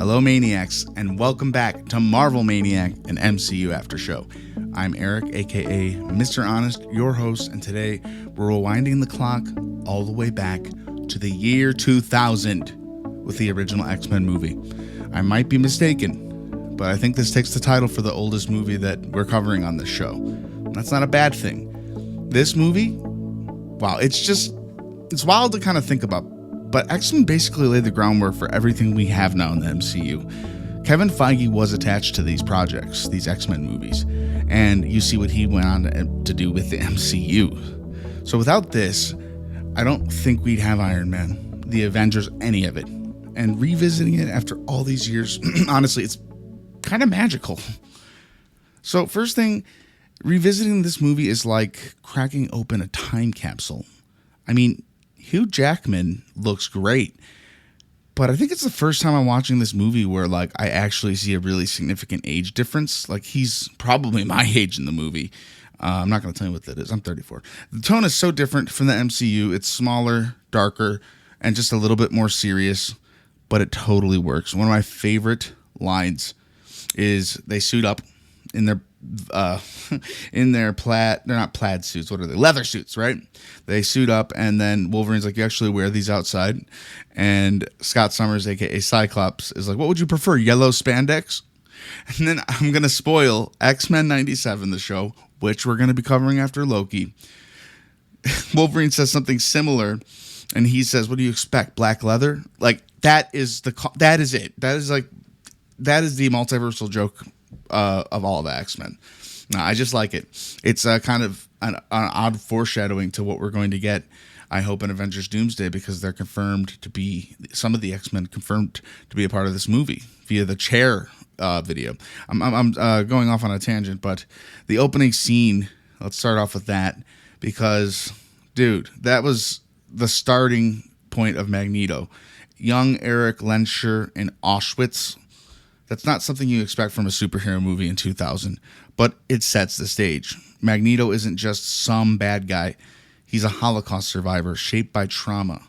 Hello, Maniacs, and welcome back to Marvel Maniac, an MCU after show. I'm Eric, aka Mr. Honest, your host, and today we're rewinding the clock all the way back to the year 2000 with the original X-Men movie. I might be mistaken, but I think this takes the title for the oldest movie that we're covering on this show. That's not a bad thing. This movie, wow, it's wild to kind of think about. But X-Men basically laid the groundwork for everything we have now in the MCU. Kevin Feige was attached to these projects, these X-Men movies, and you see what he went on to do with the MCU. So without this, I don't think we'd have Iron Man, the Avengers, any of it. And revisiting it after all these years, honestly, it's kind of magical. So first thing, revisiting this movie is like cracking open a time capsule. I mean, Hugh Jackman looks great, but I think it's the first time I'm watching this movie where like I actually see a really significant age difference. Like he's probably my age in the movie. I'm not going to tell you what that is. I'm 34. The tone is so different from the MCU. It's smaller, darker, and just a little bit more serious, but it totally works. One of my favorite lines is they suit up in their they're not plaid suits. What are they? Leather suits, right? They suit up, and then Wolverine's like, you actually wear these outside. And Scott Summers, aka Cyclops, is like, what would you prefer, yellow spandex? And then I'm going to spoil X-Men 97, the show, which we're going to be covering after Loki. Wolverine says something similar, and he says, what do you expect, black leather? Like, that is it. That is the multiversal joke of all the X-Men. No, I just like it. It's kind of an odd foreshadowing to what we're going to get, I hope, in Avengers Doomsday, because they're confirmed to be, some of the X-Men confirmed to be a part of this movie via the chair video. I'm going off on a tangent, but the opening scene, let's start off with that, because, dude, that was the starting point of Magneto. Young Eric Lenscher in Auschwitz. That's not something you expect from a superhero movie in 2000, but it sets the stage. Magneto isn't just some bad guy. He's a Holocaust survivor shaped by trauma,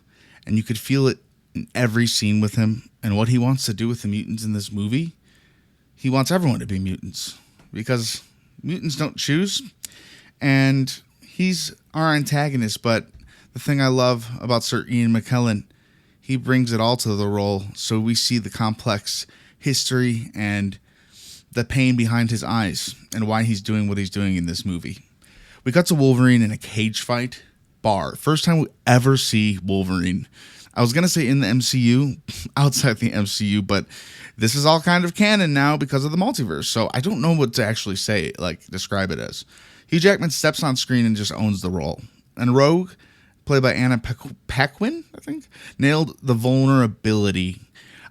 and you could feel it in every scene with him. And what he wants to do with the mutants in this movie, he wants everyone to be mutants, because mutants don't choose, and he's our antagonist. But the thing I love about Sir Ian McKellen, he brings it all to the role, so we see the complex history and the pain behind his eyes and why he's doing what he's doing in this movie. We got to Wolverine in a cage fight bar. First time we ever see Wolverine. I was going to say in the MCU, outside the MCU, but this is all kind of canon now because of the multiverse. So I don't know what to actually say, like describe it as. Hugh Jackman steps on screen and just owns the role. And Rogue, played by Anna Paquin, I think, nailed the vulnerability.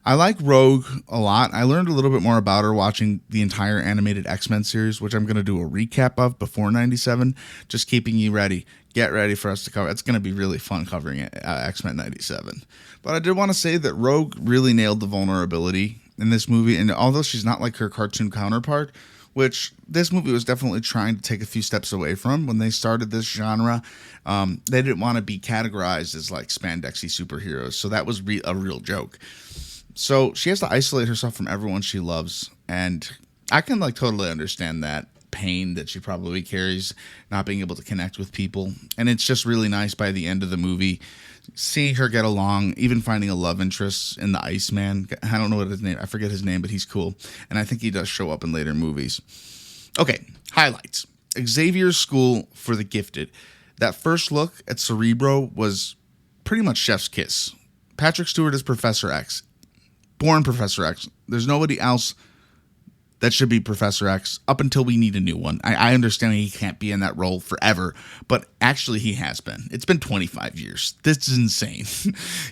I like Rogue a lot. I learned a little bit more about her watching the entire animated X-Men series, which I'm going to do a recap of before 97. Just keeping you ready. Get ready for us to cover. It's going to be really fun covering X-Men 97. But I did want to say that Rogue really nailed the vulnerability in this movie. And although she's not like her cartoon counterpart, which this movie was definitely trying to take a few steps away from when they started this genre, they didn't want to be categorized as like spandexy superheroes. So that was a real joke. So she has to isolate herself from everyone she loves, and I can like totally understand that pain that she probably carries, not being able to connect with people. And it's just really nice by the end of the movie, seeing her get along, even finding a love interest in the Iceman. I don't know what his name, I forget his name, but he's cool. And I think he does show up in later movies. Okay, highlights. Xavier's School for the Gifted. That first look at Cerebro was pretty much chef's kiss. Patrick Stewart is Professor X. Born Professor X. There's nobody else that should be Professor X up until we need a new one. I understand he can't be in that role forever, but actually he has been. It's been 25 years. This is insane.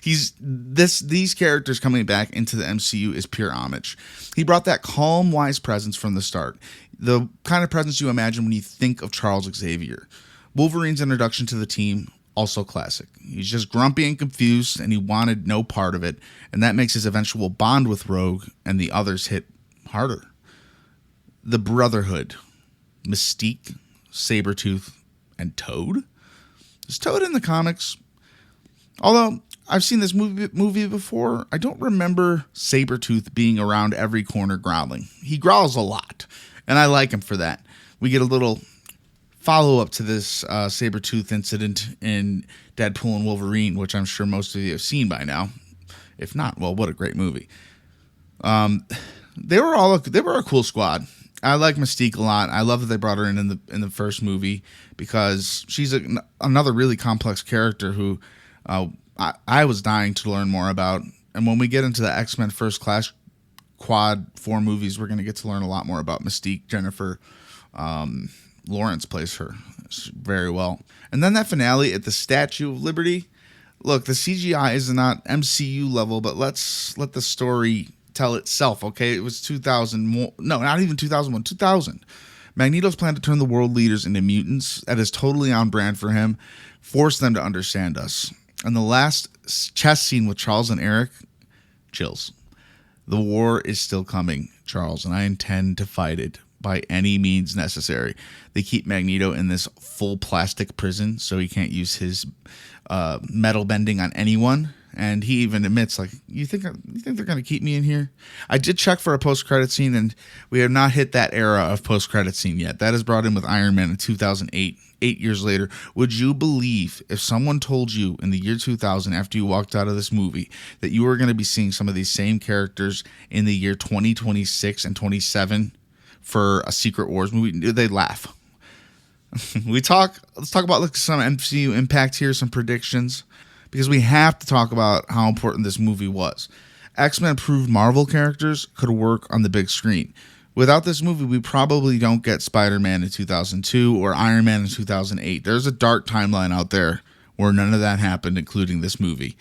These characters coming back into the MCU is pure homage. He brought that calm, wise presence from the start. The kind of presence you imagine when you think of Charles Xavier. Wolverine's introduction to the team, also classic. He's just grumpy and confused, and he wanted no part of it, and that makes his eventual bond with Rogue and the others hit harder. The Brotherhood, Mystique, Sabretooth, and Toad. Is Toad in the comics? Although, I've seen this movie before. I don't remember Sabretooth being around every corner growling. He growls a lot, and I like him for that. We get a little follow-up to this Sabretooth incident in Deadpool and Wolverine, which I'm sure most of you have seen by now. If not, well, what a great movie. They were a cool squad. I like Mystique a lot. I love that they brought her in the first movie because she's another really complex character who I was dying to learn more about. And when we get into the X-Men First Class Quad 4 movies, we're going to get to learn a lot more about Mystique. Jennifer Lawrence plays her very well. And then that finale at the Statue of Liberty. Look, the CGI is not MCU level, but let's let the story tell itself, okay? It was 2000. No, not even 2001. 2000. Magneto's plan to turn the world leaders into mutants. That is totally on brand for him. Force them to understand us. And the last chess scene with Charles and Eric, chills. The war is still coming, Charles, and I intend to fight it by any means necessary. They keep Magneto in this full plastic prison so he can't use his metal bending on anyone. And he even admits, like, you think they're going to keep me in here? I did check for a post-credit scene, and we have not hit that era of post-credit scene yet. That is brought in with Iron Man in 2008, 8 years later. Would you believe if someone told you in the year 2000, after you walked out of this movie, that you were going to be seeing some of these same characters in the year 2026 and 27 for a Secret Wars movie? They'd laugh. Let's talk about some MCU impact here, some predictions, because we have to talk about how important this movie was. X-Men proved Marvel characters could work on the big screen. Without this movie, we probably don't get Spider-Man in 2002 or Iron Man in 2008. There's a dark timeline out there where none of that happened, including this movie.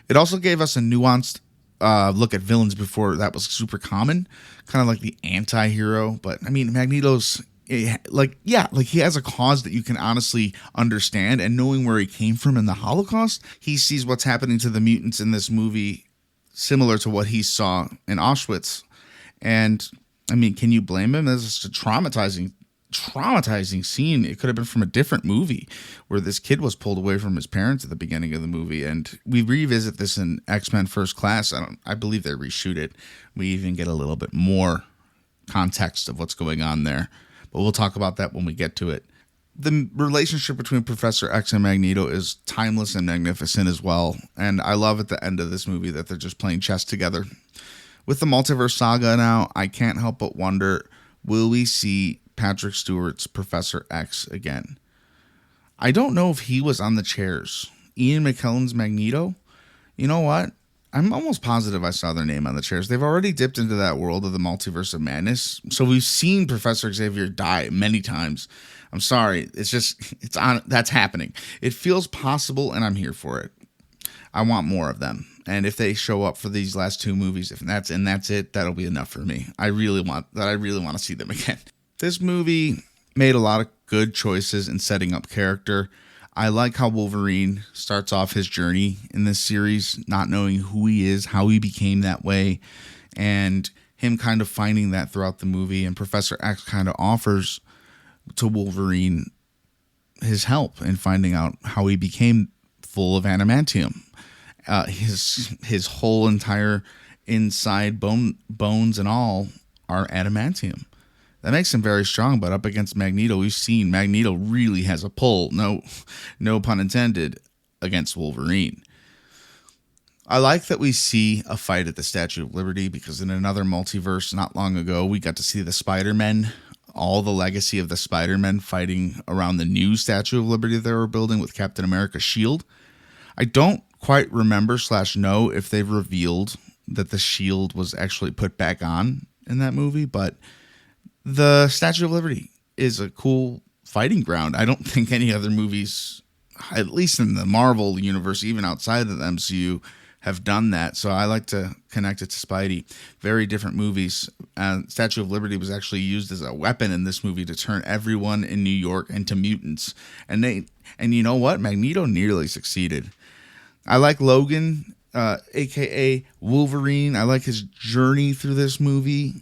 It also gave us a nuanced look at villains before that was super common, kind of like the anti-hero. But I mean, Magneto's he has a cause that you can honestly understand, and knowing where he came from in the Holocaust, he sees what's happening to the mutants in this movie similar to what he saw in Auschwitz. And I mean, can you blame him? This is a traumatizing scene. It could have been from a different movie where this kid was pulled away from his parents at the beginning of the movie. And we revisit this in X-Men First Class. I believe they reshoot it. We even get a little bit more context of what's going on there. But we'll talk about that when we get to it. The relationship between Professor X and Magneto is timeless and magnificent as well. And I love at the end of this movie that they're just playing chess together. With the multiverse saga now, I can't help but wonder, will we see Patrick Stewart's Professor X again? I don't know if he was on the chairs. Ian McKellen's Magneto? You know what? I'm almost positive I saw their name on the chairs. They've already dipped into that world of the multiverse of madness. So we've seen Professor Xavier die many times. I'm sorry. That's happening. It feels possible, and I'm here for it. I want more of them. And if they show up for these last two movies, if that's it, that'll be enough for me. I really want to see them again. This movie made a lot of good choices in setting up character. I like how Wolverine starts off his journey in this series, not knowing who he is, how he became that way, and him kind of finding that throughout the movie. And Professor X kind of offers to Wolverine his help in finding out how he became full of adamantium. His whole entire inside bones and all are adamantium. That makes him very strong, but up against Magneto, we've seen Magneto really has a pull, no pun intended, against Wolverine. I like that we see a fight at the Statue of Liberty, because in another multiverse not long ago, we got to see the Spider-Men, all the legacy of the Spider-Men fighting around the new Statue of Liberty they were building with Captain America's shield. I don't quite remember / know if they've revealed that the shield was actually put back on in that movie, but the Statue of Liberty is a cool fighting ground. I don't think any other movies, at least in the Marvel universe, even outside of the MCU, have done that. So I like to connect it to Spidey. Very different movies. Statue of Liberty was actually used as a weapon in this movie to turn everyone in New York into mutants. And you know what? Magneto nearly succeeded. I like Logan, aka Wolverine. I like his journey through this movie.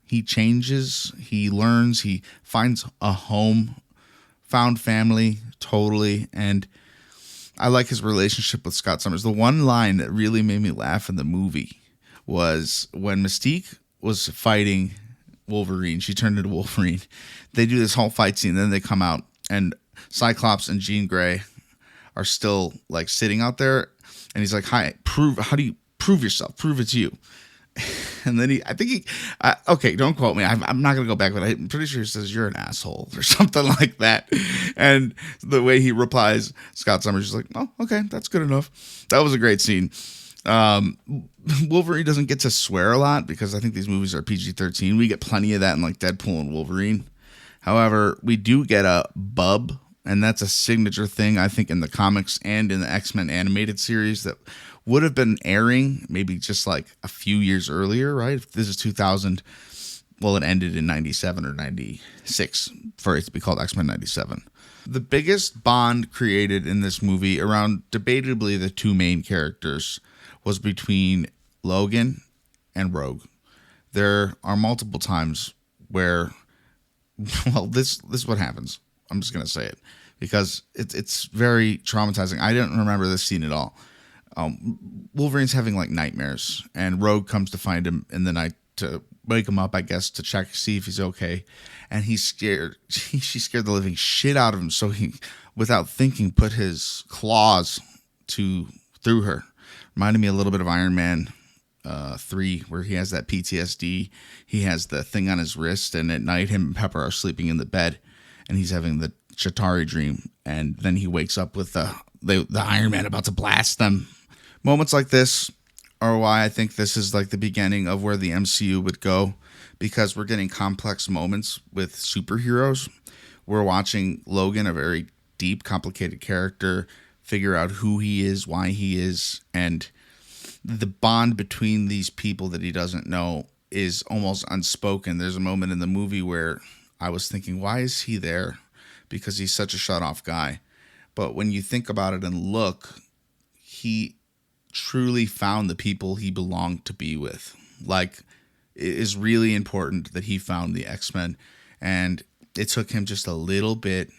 He changes, he learns, he finds a home, found family, totally. And I like his relationship with Scott Summers. The one line that really made me laugh in the movie was when Mystique was fighting Wolverine. She turned into Wolverine. They do this whole fight scene. Then they come out, and Cyclops and Jean Grey are still like sitting out there. And he's like, "Hi, how do you prove yourself? Prove it's you." And then okay, don't quote me. I'm not going to go back, but I'm pretty sure he says, "You're an asshole," or something like that. And the way he replies, Scott Summers is like, "Oh, okay, that's good enough." That was a great scene. Wolverine doesn't get to swear a lot because I think these movies are PG-13. We get plenty of that in like Deadpool and Wolverine. However, we do get a bub, and that's a signature thing, I think, in the comics and in the X-Men animated series that would have been airing maybe just like a few years earlier, right? If this is 2000, well, it ended in 97 or 96 for it to be called X-Men 97. The biggest bond created in this movie around debatably the two main characters was between Logan and Rogue. There are multiple times where, well, this is what happens. I'm just going to say it because it's very traumatizing. I didn't remember this scene at all. Wolverine's having like nightmares, and Rogue comes to find him in the night to wake him up, I guess, to check, see if he's okay. And he's scared. She scared the living shit out of him. So he, without thinking, put his claws through her. Reminded me a little bit of Iron Man 3, where he has that PTSD. He has the thing on his wrist, and at night him and Pepper are sleeping in the bed, and he's having the Chitauri dream. And then he wakes up with the Iron Man about to blast them. Moments like this are why I think this is like the beginning of where the MCU would go, because we're getting complex moments with superheroes. We're watching Logan, a very deep, complicated character, figure out who he is, why he is, and the bond between these people that he doesn't know is almost unspoken. There's a moment in the movie where I was thinking, why is he there? Because he's such a shut-off guy. But when you think about it and look, he truly found the people he belonged to be with. Like, it is really important that he found the X-Men. And it took him just a little bit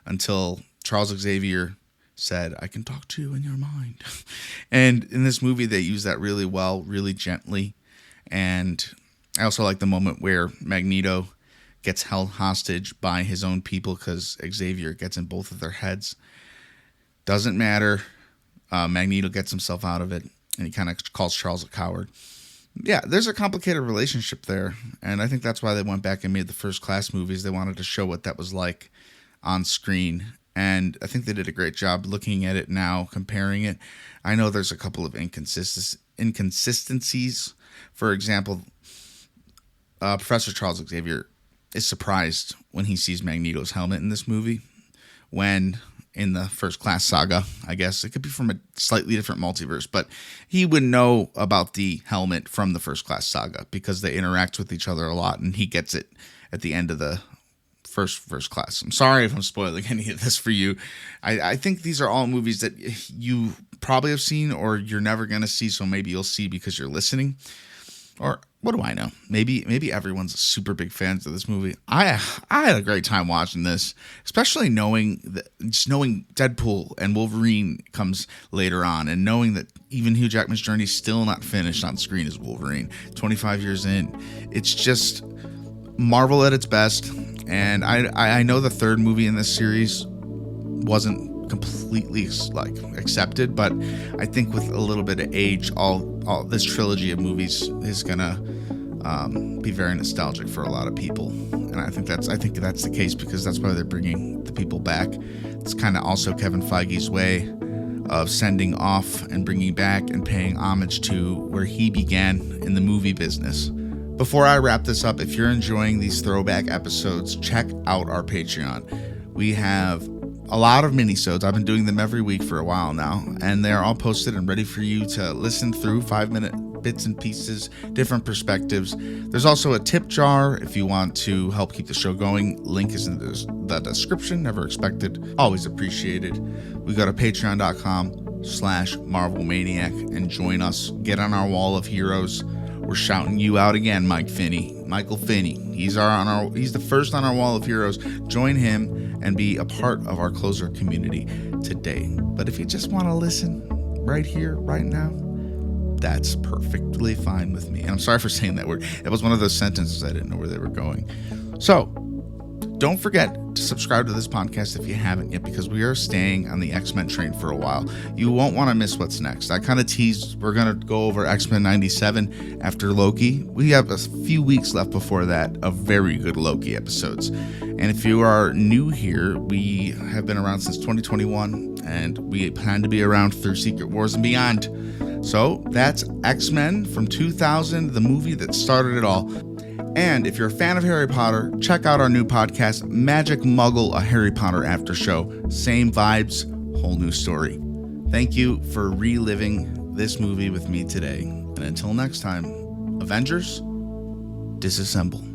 until Charles Xavier said, "I can talk to you in your mind." And in this movie, they use that really well, really gently. And I also like the moment where Magneto gets held hostage by his own people because Xavier gets in both of their heads. Doesn't matter. Magneto gets himself out of it, and he kind of calls Charles a coward. Yeah, there's a complicated relationship there, and I think that's why they went back and made the First Class movies. They wanted to show what that was like on screen, and I think they did a great job looking at it now, comparing it. I know there's a couple of inconsistencies. For example, Professor Charles Xavier is surprised when he sees Magneto's helmet in this movie, when in the First Class saga, I guess. It could be from a slightly different multiverse, but he would know about the helmet from the First Class saga because they interact with each other a lot, and he gets it at the end of the First Class. I'm sorry if I'm spoiling any of this for you. I think these are all movies that you probably have seen or you're never going to see, so maybe you'll see because you're listening. Or what do I know? Maybe everyone's super big fans of this movie. I had a great time watching this, especially knowing Deadpool and Wolverine comes later on, and knowing that even Hugh Jackman's journey is still not finished on screen as Wolverine 25 years in. It's just Marvel at its best, and I know the third movie in this series wasn't completely like accepted, but I think with a little bit of age, all this trilogy of movies is gonna be very nostalgic for a lot of people, and I think that's the case because that's why they're bringing the people back. It's kind of also Kevin Feige's way of sending off and bringing back and paying homage to where he began in the movie business. Before I wrap this up, if you're enjoying these throwback episodes, check out our Patreon. We have a lot of minisodes. I've been doing them every week for a while now, and they're all posted and ready for you to listen through. 5-minute bits and pieces, different perspectives. There's also a tip jar if you want to help keep the show going. Link is in the description. Never expected, always appreciated. We go to patreon.com/MarvelManiac and join us. Get on our wall of heroes. We're shouting you out again, Michael Finney. He's the first on our wall of heroes. Join him and be a part of our closer community. today. But if you just want to listen right here, right now, that's perfectly fine with me. And I'm sorry for saying that word. It was one of those sentences I didn't know where they were going. So don't forget to subscribe to this podcast if you haven't yet, because we are staying on the X-Men train for a while. You won't want to miss what's next. I kind of teased we're going to go over X-Men 97 after Loki. We have a few weeks left before that of very good Loki episodes. And if you are new here, we have been around since 2021, and we plan to be around through Secret Wars and beyond. So that's X-Men from 2000, the movie that started it all. And if you're a fan of Harry Potter, check out our new podcast, Magic Muggle, a Harry Potter after show. Same vibes, whole new story. Thank you for reliving this movie with me today. And until next time, Avengers, disassemble.